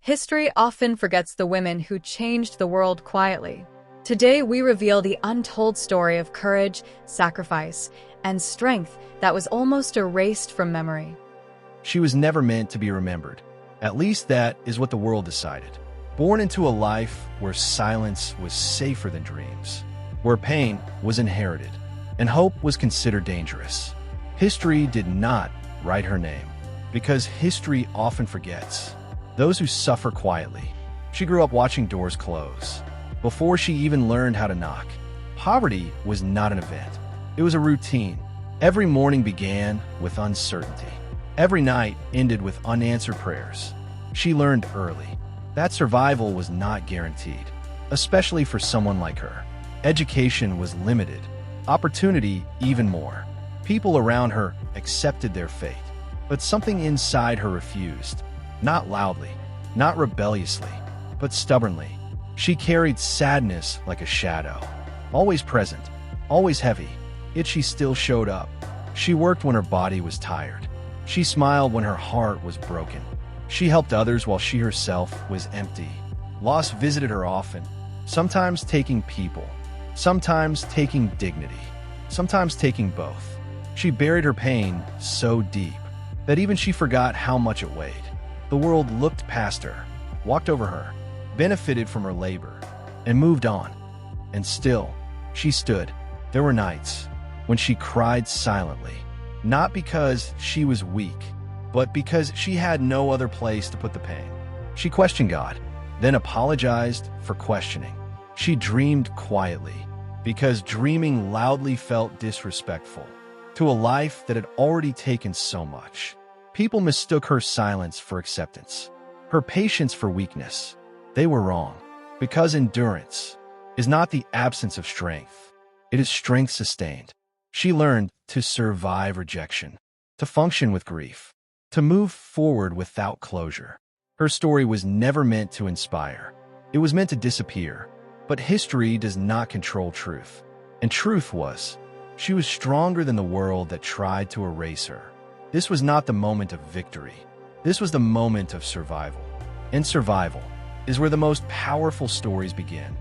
History often forgets the women who changed the world quietly. Today, we reveal the untold story of courage, sacrifice, and strength that was almost erased from memory. She was never meant to be remembered. At least that is what the world decided. Born into a life where silence was safer than dreams, where pain was inherited, and hope was considered dangerous. History did not write her name, because history often forgets those who suffer quietly. She grew up watching doors close before she even learned how to knock. Poverty was not an event. It was a routine. Every morning began with uncertainty. Every night ended with unanswered prayers. She learned early that survival was not guaranteed, especially for someone like her. Education was limited, opportunity even more. People around her accepted their fate, but something inside her refused. Not loudly, not rebelliously, but stubbornly. She carried sadness like a shadow, always present, always heavy, yet she still showed up. She worked when her body was tired. She smiled when her heart was broken. She helped others while she herself was empty. Loss visited her often, sometimes taking people, sometimes taking dignity, sometimes taking both. She buried her pain so deep that even she forgot how much it weighed. The world looked past her, walked over her, benefited from her labor, and moved on. And still, she stood. There were nights when she cried silently, not because she was weak, but because she had no other place to put the pain. She questioned God, then apologized for questioning. She dreamed quietly, because dreaming loudly felt disrespectful to a life that had already taken so much. People mistook her silence for acceptance, her patience for weakness. They were wrong, because endurance is not the absence of strength. It is strength sustained. She learned to survive rejection, to function with grief, to move forward without closure. Her story was never meant to inspire. It was meant to disappear. But history does not control truth. And truth was, she was stronger than the world that tried to erase her. This was not the moment of victory. This was the moment of survival. And survival is where the most powerful stories begin.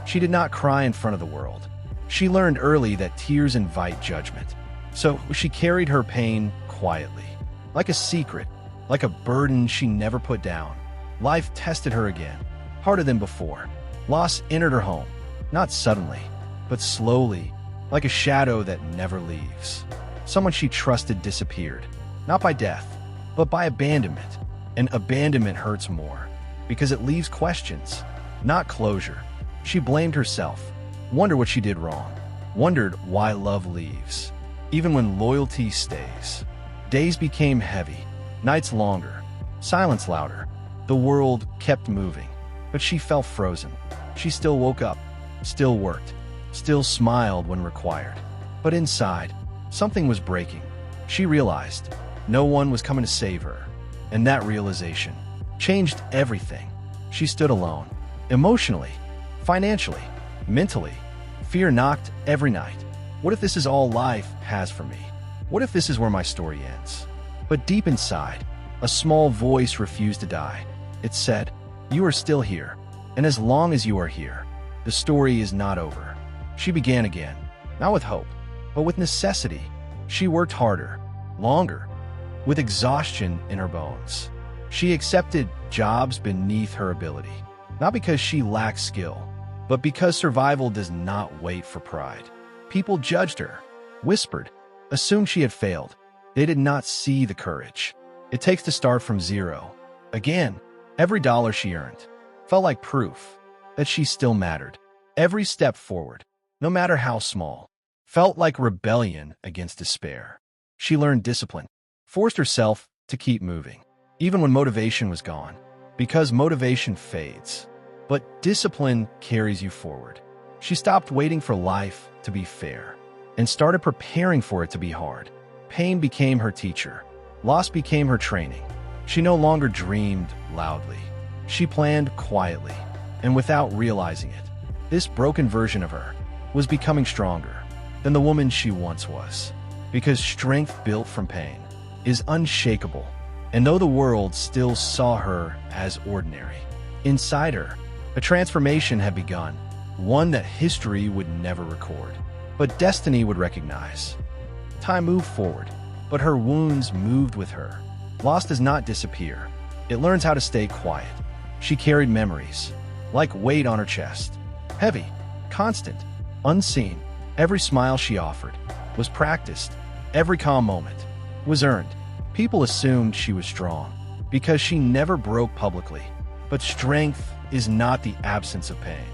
She did not cry in front of the world. She learned early that tears invite judgment. So she carried her pain quietly, like a secret, like a burden she never put down. Life tested her again, harder than before. Loss entered her home, not suddenly, but slowly, like a shadow that never leaves. Someone she trusted disappeared, not by death, but by abandonment. And abandonment hurts more, because it leaves questions, not closure. She blamed herself, wondered what she did wrong, wondered why love leaves, even when loyalty stays. Days became heavy, nights longer, silence louder. The world kept moving, but she felt frozen. She still woke up, still worked, still smiled when required. But inside, something was breaking. She realized no one was coming to save her. And that realization changed everything. She stood alone, emotionally, financially, mentally. Fear knocked every night. What if this is all life has for me? What if this is where my story ends? But deep inside, a small voice refused to die. It said, "You are still here. And as long as you are here, the story is not over." She began again, not with hope, but with necessity. She worked harder, longer, with exhaustion in her bones. She accepted jobs beneath her ability, not because she lacked skill, but because survival does not wait for pride. People judged her, whispered, assumed she had failed. They did not see the courage it takes to start from zero. Again, every dollar she earned felt like proof that she still mattered. Every step forward, no matter how small, felt like rebellion against despair. She learned discipline, forced herself to keep moving, even when motivation was gone, because motivation fades, but discipline carries you forward. She stopped waiting for life to be fair and started preparing for it to be hard. Pain became her teacher. Loss became her training. She no longer dreamed loudly. She planned quietly and without realizing it. This broken version of her was becoming stronger than the woman she once was, because strength built from pain is unshakable And though the world still saw her as ordinary, inside her, a transformation had begun, one that history would never record, but destiny would recognize. Time moved forward, but her wounds moved with her. Loss does not disappear. It learns how to stay quiet. She carried memories, like weight on her chest. Heavy, constant, unseen. Every smile she offered was practiced. Every calm moment was earned. People assumed she was strong because she never broke publicly. But strength is not the absence of pain.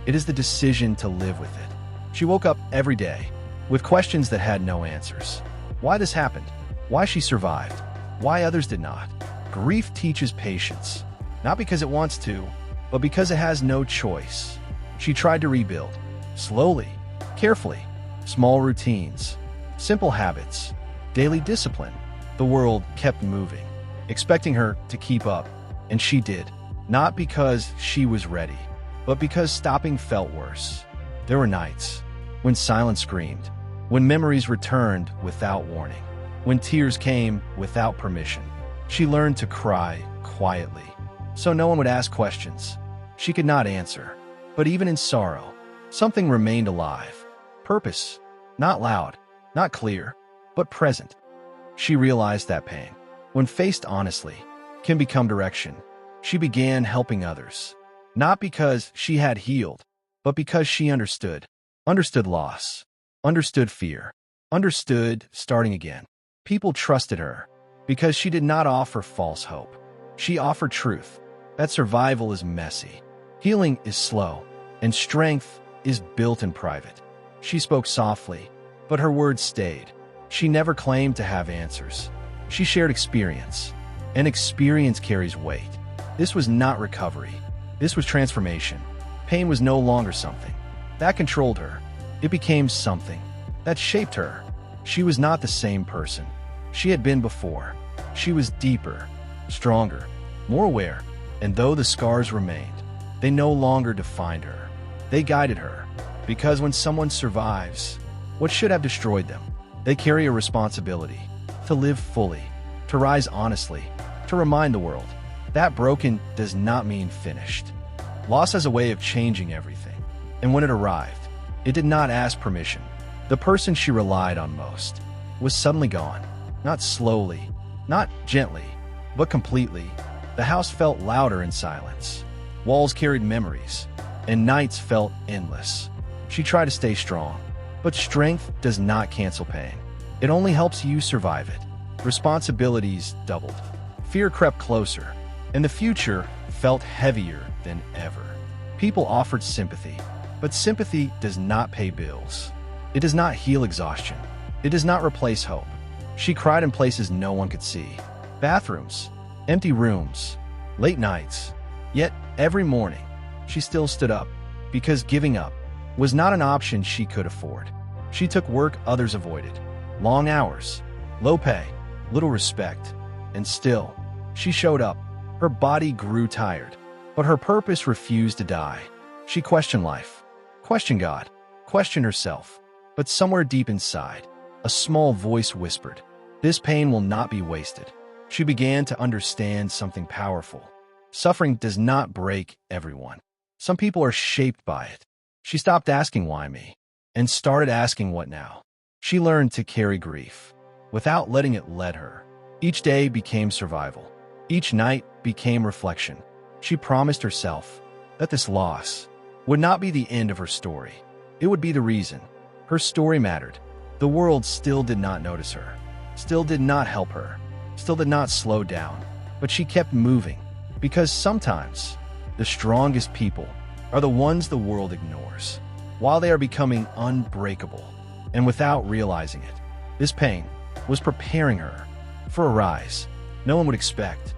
It is the decision to live with it. She woke up every day with questions that had no answers. Why this happened? Why she survived? Why others did not? Grief teaches patience, not because it wants to, but because it has no choice. She tried to rebuild, slowly, carefully, small routines, simple habits, daily discipline. The world kept moving, expecting her to keep up, and she did, not because she was ready, but because stopping felt worse. There were nights when silence screamed, when memories returned without warning, when tears came without permission. She learned to cry quietly, so no one would ask questions she could not answer. But even in sorrow, something remained alive. Purpose, not loud, not clear, but present. She realized that pain, when faced honestly, can become direction. She began helping others, not because she had healed, but because she understood. Understood loss, understood fear, understood starting again. People trusted her because she did not offer false hope. She offered truth, that survival is messy, healing is slow, and strength is built in private. She spoke softly, but her words stayed. She never claimed to have answers. She shared experience, and experience carries weight. This was not recovery. This was transformation. Pain was no longer something that controlled her. It became something that shaped her. She was not the same person she had been before. She was deeper, stronger, more aware, and though the scars remained, they no longer defined her. They guided her, because when someone survives what should have destroyed them, they carry a responsibility to live fully, to rise honestly, to remind the world that broken does not mean finished. Loss has a way of changing everything, and when it arrived, it did not ask permission. The person she relied on most was suddenly gone, not slowly, not gently, but completely. The house felt louder in silence. Walls carried memories, and nights felt endless. She tried to stay strong, but strength does not cancel pain. It only helps you survive it. Responsibilities doubled. Fear crept closer, and the future felt heavier than ever. People offered sympathy, but sympathy does not pay bills. It does not heal exhaustion. It does not replace hope. She cried in places no one could see. Bathrooms, empty rooms, late nights. Yet, every morning, she still stood up, because giving up was not an option she could afford. She took work others avoided. Long hours, low pay, little respect. And still, she showed up. Her body grew tired, but her purpose refused to die. She questioned life, questioned God, questioned herself. But somewhere deep inside, a small voice whispered, "This pain will not be wasted." She began to understand something powerful. Suffering does not break everyone. Some people are shaped by it. She stopped asking why me, and started asking what now. She learned to carry grief without letting it lead her. Each day became survival. Each night became reflection. She promised herself that this loss would not be the end of her story. It would be the reason. Her story mattered. The world still did not notice her, still did not help her, still did not slow down. But she kept moving, because sometimes the strongest people are the ones the world ignores, while they are becoming unbreakable. And without realizing it, this pain was preparing her for a rise no one would expect.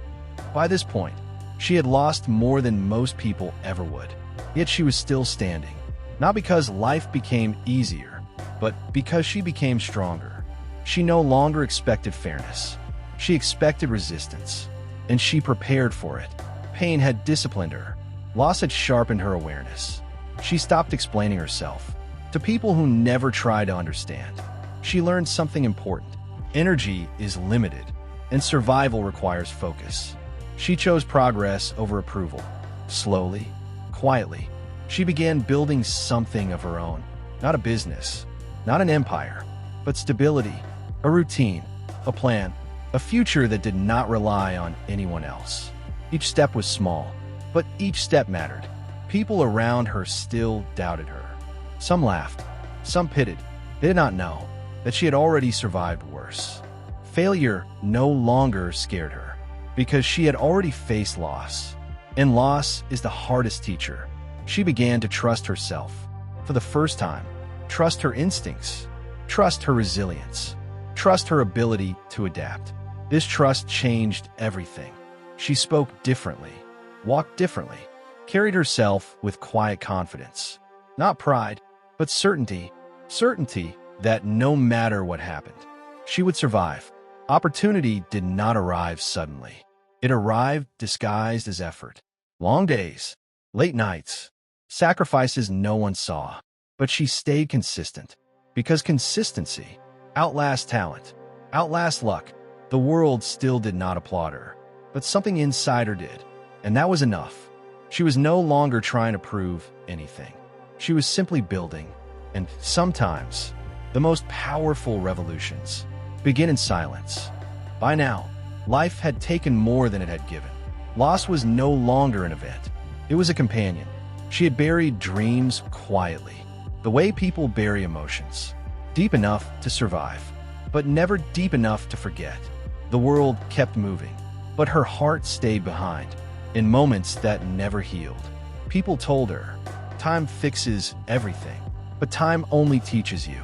By this point, she had lost more than most people ever would. Yet she was still standing, not because life became easier, but because she became stronger. She no longer expected fairness. She expected resistance, and she prepared for it. Pain had disciplined her. Loss had sharpened her awareness. She stopped explaining herself to people who never tried to understand. She learned something important. Energy is limited, and survival requires focus. She chose progress over approval. Slowly, quietly, she began building something of her own. Not a business, not an empire, but stability, a routine, a plan, a future that did not rely on anyone else. Each step was small, but each step mattered. People around her still doubted her. Some laughed, some pitied. They did not know that she had already survived worse. Failure no longer scared her, because she had already faced loss. And loss is the hardest teacher. She began to trust herself. For the first time, trust her instincts, trust her resilience, trust her ability to adapt. This trust changed everything. She spoke differently, walked differently, carried herself with quiet confidence. Not pride, but certainty. Certainty that no matter what happened, she would survive. Opportunity did not arrive suddenly. It arrived disguised as effort. Long days, late nights, sacrifices no one saw. But she stayed consistent, because consistency outlasts talent, outlasts luck. The world still did not applaud her, but something inside her did, and that was enough. She was no longer trying to prove anything. She was simply building, and sometimes the most powerful revolutions begin in silence. By now, life had taken more than it had given. Loss was no longer an event. It was a companion. She had buried dreams quietly, the way people bury emotions, deep enough to survive, but never deep enough to forget. The world kept moving, but her heart stayed behind, in moments that never healed. People told her, time fixes everything, but time only teaches you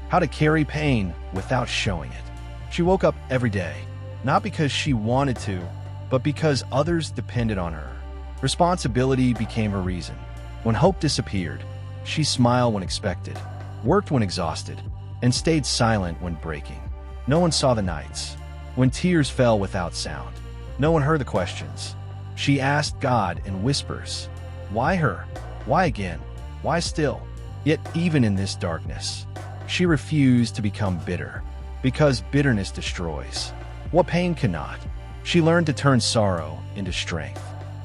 how to carry pain without showing it. She woke up every day, not because she wanted to, but because others depended on her. Responsibility became her reason. When hope disappeared, she smiled when expected, worked when exhausted, and stayed silent when breaking. No one saw the nights, when tears fell without sound. No one heard the questions. She asked God in whispers, why her? Why again? Why still? Yet even in this darkness, she refused to become bitter, because bitterness destroys what pain cannot. She learned to turn sorrow into strength,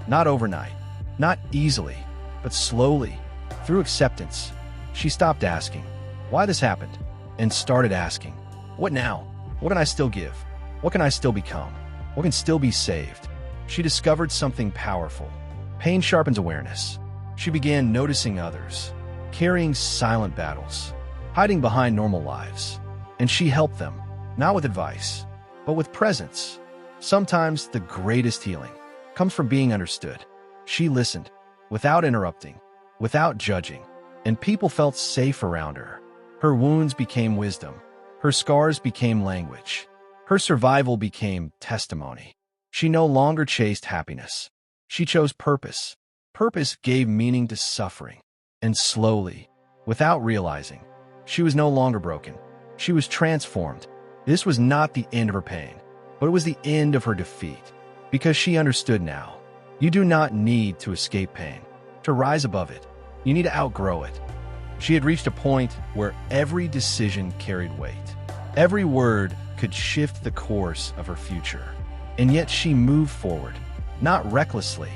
not overnight, not easily, but slowly, through acceptance. She stopped asking, why this happened, and started asking, what now? What can I still give? What can I still become? What can still be saved? She discovered something powerful. Pain sharpens awareness. She began noticing others, carrying silent battles, hiding behind normal lives. And she helped them, not with advice, but with presence. Sometimes the greatest healing comes from being understood. She listened, without interrupting, without judging, and people felt safe around her. Her wounds became wisdom. Her scars became language. Her survival became testimony. She no longer chased happiness. She chose purpose. Purpose gave meaning to suffering. And slowly, without realizing, she was no longer broken. She was transformed. This was not the end of her pain, but it was the end of her defeat. Because she understood now, you do not need to escape pain, to rise above it. You need to outgrow it. She had reached a point where every decision carried weight. Every word could shift the course of her future. And yet she moved forward, not recklessly,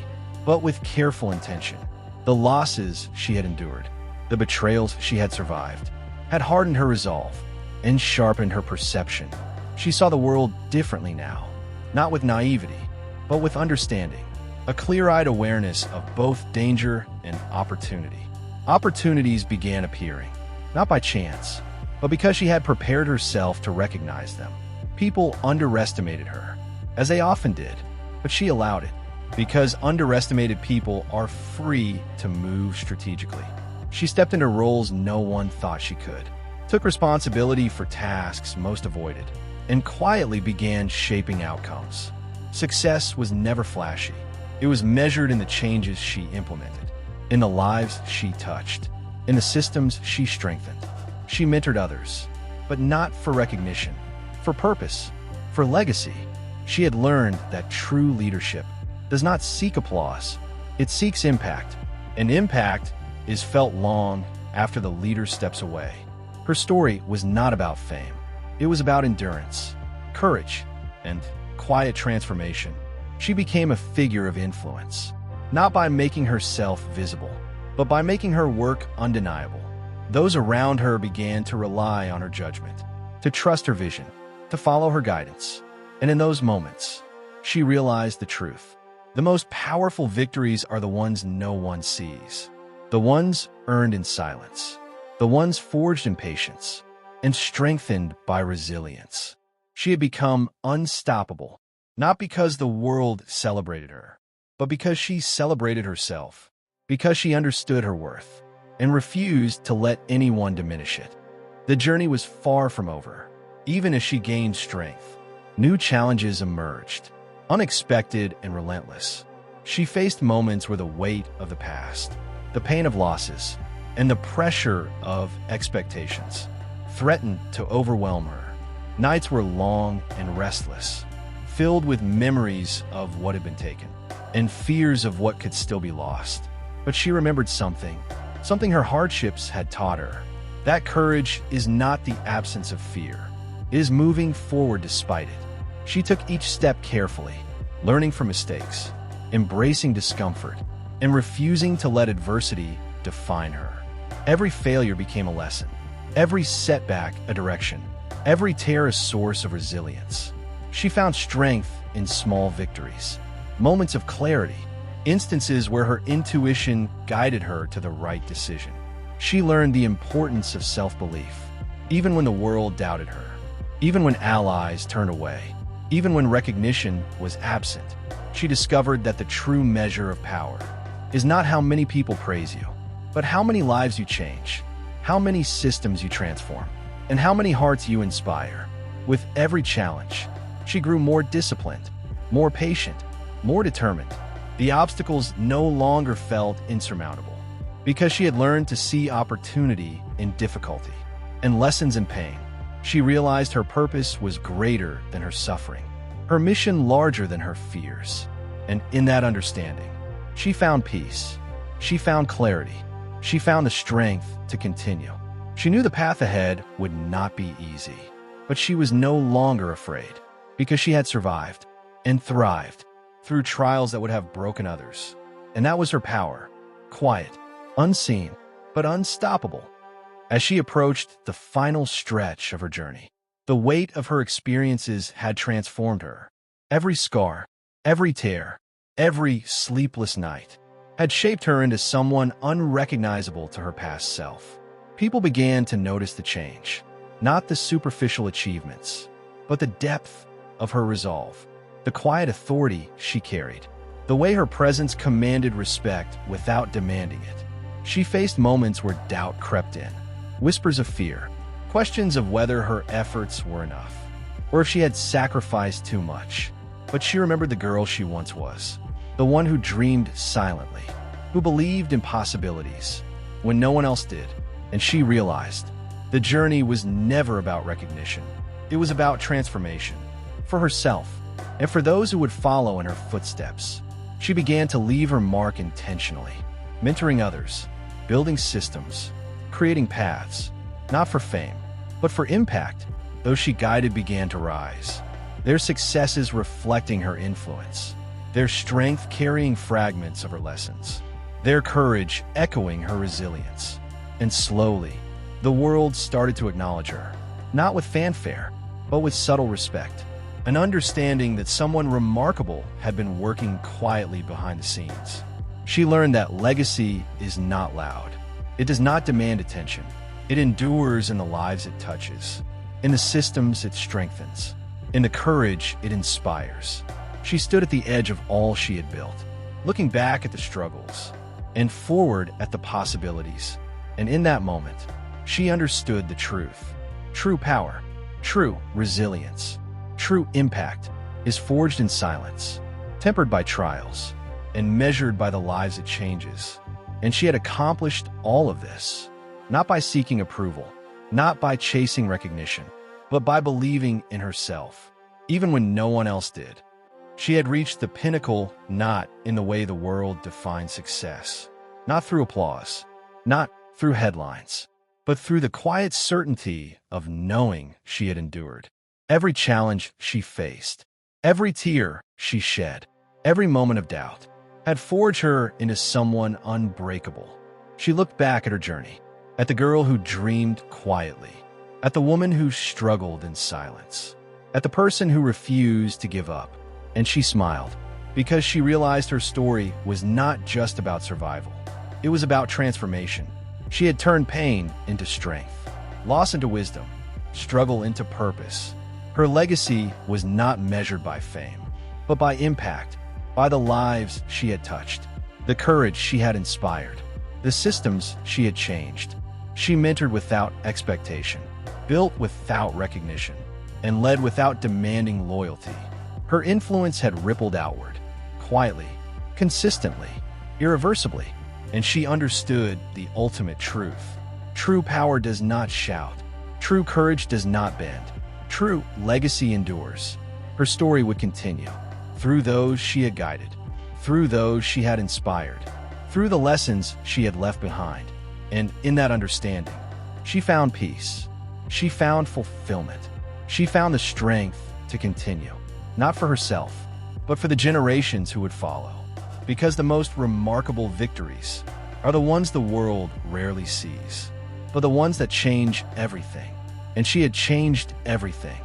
but with careful intention. The losses she had endured, the betrayals she had survived, had hardened her resolve and sharpened her perception. She saw the world differently now, not with naivety, but with understanding, a clear-eyed awareness of both danger and opportunity. Opportunities began appearing, not by chance, but because she had prepared herself to recognize them. People underestimated her, as they often did, but she allowed it, because underestimated people are free to move strategically. She stepped into roles no one thought she could, took responsibility for tasks most avoided, and quietly began shaping outcomes. Success was never flashy. It was measured in the changes she implemented, in the lives she touched, in the systems she strengthened. She mentored others, but not for recognition, for purpose, for legacy. She had learned that true leadership does not seek applause, it seeks impact, and impact is felt long after the leader steps away. Her story was not about fame. It was about endurance, courage, and quiet transformation. She became a figure of influence, not by making herself visible, but by making her work undeniable. Those around her began to rely on her judgment, to trust her vision, to follow her guidance. And in those moments, she realized the truth. The most powerful victories are the ones no one sees, the ones earned in silence, the ones forged in patience and strengthened by resilience. She had become unstoppable, not because the world celebrated her, but because she celebrated herself, because she understood her worth and refused to let anyone diminish it. The journey was far from over. Even as she gained strength, new challenges emerged, unexpected and relentless. She faced moments where the weight of the past, the pain of losses, and the pressure of expectations threatened to overwhelm her. Nights were long and restless, filled with memories of what had been taken and fears of what could still be lost. But she remembered something her hardships had taught her. That courage is not the absence of fear. It is moving forward despite it. She took each step carefully, learning from mistakes, embracing discomfort, and refusing to let adversity define her. Every failure became a lesson, every setback a direction, every tear a source of resilience. She found strength in small victories, moments of clarity, instances where her intuition guided her to the right decision. She learned the importance of self-belief, even when the world doubted her, even when allies turned away, even when recognition was absent. She discovered that the true measure of power is not how many people praise you, but how many lives you change, how many systems you transform, and how many hearts you inspire. With every challenge, she grew more disciplined, more patient, more determined. The obstacles no longer felt insurmountable, because she had learned to see opportunity in difficulty and lessons in pain. She realized her purpose was greater than her suffering, her mission larger than her fears. And in that understanding, she found peace. She found clarity. She found the strength to continue. She knew the path ahead would not be easy, but she was no longer afraid, because she had survived and thrived through trials that would have broken others. And that was her power, quiet, unseen, but unstoppable. As she approached the final stretch of her journey, the weight of her experiences had transformed her. Every scar, every tear, every sleepless night had shaped her into someone unrecognizable to her past self. People began to notice the change, not the superficial achievements, but the depth of her resolve, the quiet authority she carried, the way her presence commanded respect without demanding it. She faced moments where doubt crept in, whispers of fear, questions of whether her efforts were enough, or if she had sacrificed too much. But she remembered the girl she once was, the one who dreamed silently, who believed in possibilities when no one else did. And she realized the journey was never about recognition. It was about transformation, for herself and for those who would follow in her footsteps. She began to leave her mark intentionally, mentoring others, building systems, creating paths, not for fame, but for impact. Those she guided began to rise, their successes reflecting her influence, their strength carrying fragments of her lessons, their courage echoing her resilience. And slowly, the world started to acknowledge her, not with fanfare, but with subtle respect, an understanding that someone remarkable had been working quietly behind the scenes. She learned that legacy is not loud. It does not demand attention. It endures in the lives it touches, in the systems it strengthens, in the courage it inspires. She stood at the edge of all she had built, looking back at the struggles and forward at the possibilities. And in that moment, she understood the truth. True power, true resilience, true impact is forged in silence, tempered by trials, and measured by the lives it changes. And she had accomplished all of this, not by seeking approval, not by chasing recognition, but by believing in herself, even when no one else did. She had reached the pinnacle not in the way the world defines success, not through applause, not through headlines, but through the quiet certainty of knowing she had endured every challenge she faced, Every tear she shed, every moment of doubt, had forged her into someone unbreakable. She looked back at her journey, at the girl who dreamed quietly, at the woman who struggled in silence, at the person who refused to give up, and she smiled, because she realized her story was not just about survival. It was about transformation. She had turned pain into strength, loss into wisdom, struggle into purpose. Her legacy was not measured by fame, but by impact, by the lives she had touched, the courage she had inspired, the systems she had changed. She mentored without expectation, built without recognition, and led without demanding loyalty. Her influence had rippled outward, quietly, consistently, irreversibly, and she understood the ultimate truth. True power does not shout. True courage does not bend. True legacy endures. Her story would continue, through those she had guided, through those she had inspired, through the lessons she had left behind. And in that understanding, she found peace. She found fulfillment. She found the strength to continue, not for herself, but for the generations who would follow. Because the most remarkable victories are the ones the world rarely sees, but the ones that change everything. And she had changed everything.